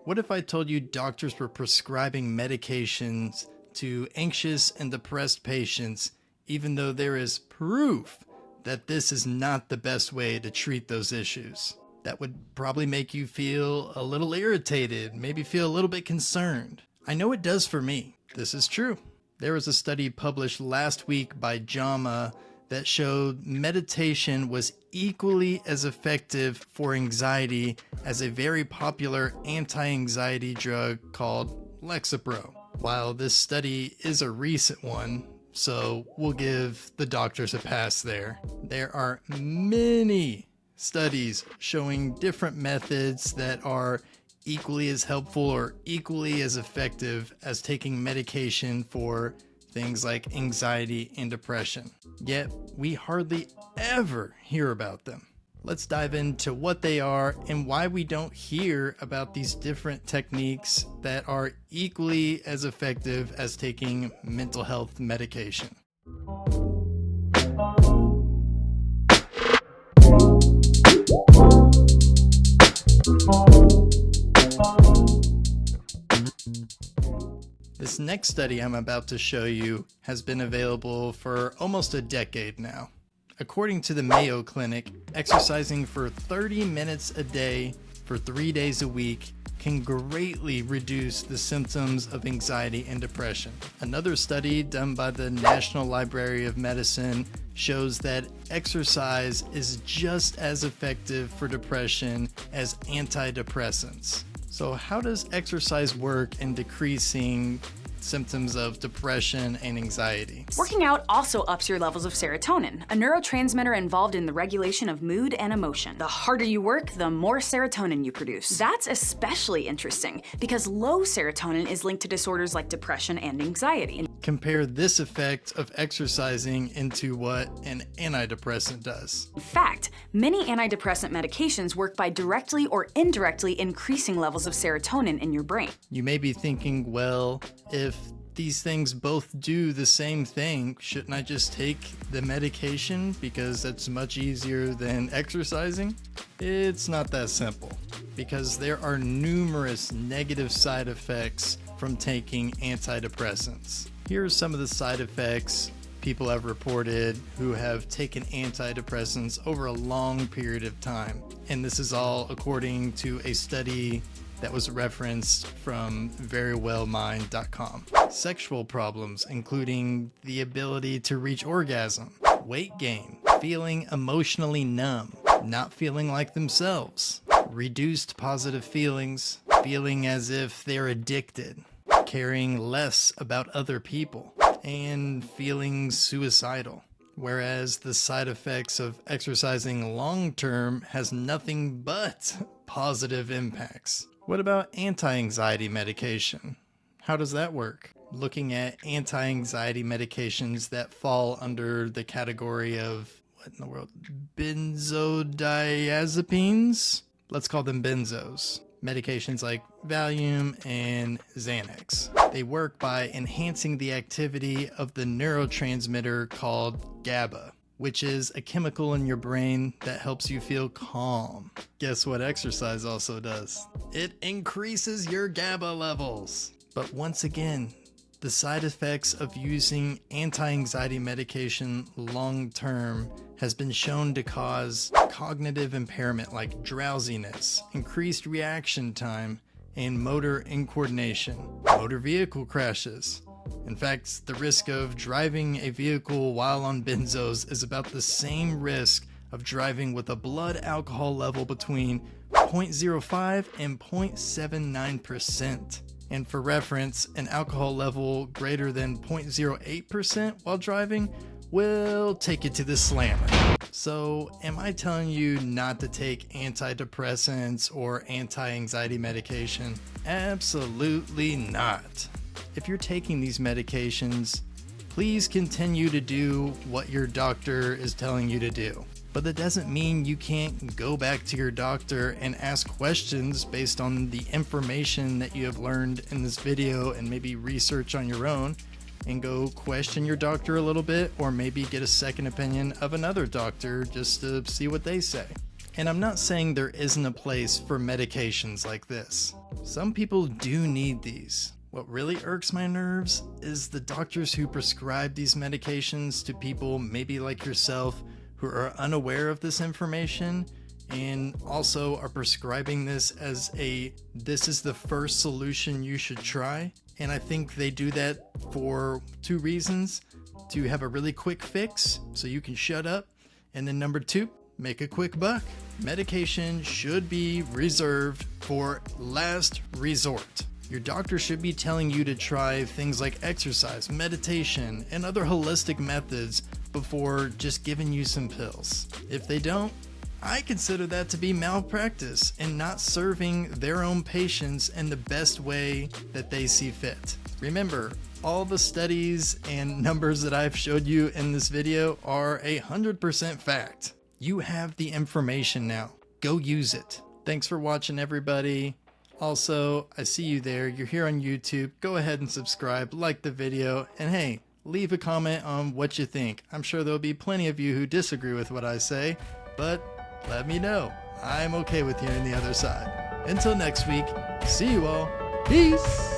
What if I told you doctors were prescribing medications to anxious and depressed patients, even though there is proof that this is not the best way to treat those issues? That would probably make you feel a little irritated, maybe feel a little bit concerned. I know it does for me. This is true. There was a study published last week by JAMA that showed meditation was equally as effective for anxiety as a very popular anti-anxiety drug called Lexapro. While this study is a recent one, so we'll give the doctors a pass there, there are many studies showing different methods that are equally as helpful or equally as effective as taking medication for things like anxiety and depression. Yet we hardly ever hear about them. Let's dive into what they are and why we don't hear about these different techniques that are equally as effective as taking mental health medication. This next study I'm about to show you has been available for almost a decade now. According to the Mayo Clinic, exercising for 30 minutes a day for 3 days a week can greatly reduce the symptoms of anxiety and depression. Another study done by the National Library of Medicine shows that exercise is just as effective for depression as antidepressants. So how does exercise work in decreasing symptoms of depression and anxiety? Working out also ups your levels of serotonin, a neurotransmitter involved in the regulation of mood and emotion. The harder you work, the more serotonin you produce. That's especially interesting because low serotonin is linked to disorders like depression and anxiety. Compare this effect of exercising into what an antidepressant does. In fact, many antidepressant medications work by directly or indirectly increasing levels of serotonin in your brain. You may be thinking, well, if these things both do the same thing, shouldn't I just take the medication because that's much easier than exercising? It's not that simple, because there are numerous negative side effects from taking antidepressants. Here are some of the side effects people have reported who have taken antidepressants over a long period of time. And this is all according to a study that was referenced from verywellmind.com. Sexual problems, including the ability to reach orgasm, weight gain, feeling emotionally numb, not feeling like themselves, reduced positive feelings, feeling as if they're addicted, caring less about other people, and feeling suicidal. Whereas the side effects of exercising long-term has nothing but positive impacts. What about anti-anxiety medication? How does that work? Looking at anti-anxiety medications that fall under the category of, what in the world? Benzodiazepines? Let's call them benzos. Medications like Valium and Xanax. They work by enhancing the activity of the neurotransmitter called GABA, which is a chemical in your brain that helps you feel calm. Guess what exercise also does? It increases your GABA levels. But once again, the side effects of using anti-anxiety medication long-term has been shown to cause cognitive impairment like drowsiness, increased reaction time, and motor incoordination, motor vehicle crashes. In fact, the risk of driving a vehicle while on benzos is about the same risk of driving with a blood alcohol level between 0.05 and 0.79%. And for reference, an alcohol level greater than 0.08% while driving will take you to the slammer. So, am I telling you not to take antidepressants or anti-anxiety medication? Absolutely not. If you're taking these medications, please continue to do what your doctor is telling you to do. But that doesn't mean you can't go back to your doctor and ask questions based on the information that you have learned in this video and maybe research on your own, and go question your doctor a little bit, or maybe get a second opinion of another doctor just to see what they say. And I'm not saying there isn't a place for medications like this. Some people do need these. What really irks my nerves is the doctors who prescribe these medications to people maybe like yourself who are unaware of this information and also are prescribing this as this is the first solution you should try. And I think they do that for two reasons: to have a really quick fix so you can shut up, and then number two, make a quick buck. Medication should be reserved for last resort. Your doctor should be telling you to try things like exercise, meditation, and other holistic methods before just giving you some pills. If they don't, I consider that to be malpractice and not serving their own patients in the best way that they see fit. Remember, all the studies and numbers that I've showed you in this video are 100% fact. You have the information now. Go use it. Thanks for watching, everybody. Also, I see you there. You're here on YouTube. Go ahead and subscribe, like the video, and hey, leave a comment on what you think. I'm sure there'll be plenty of you who disagree with what I say, but let me know. I'm okay with hearing the other side. Until next week, see you all. Peace!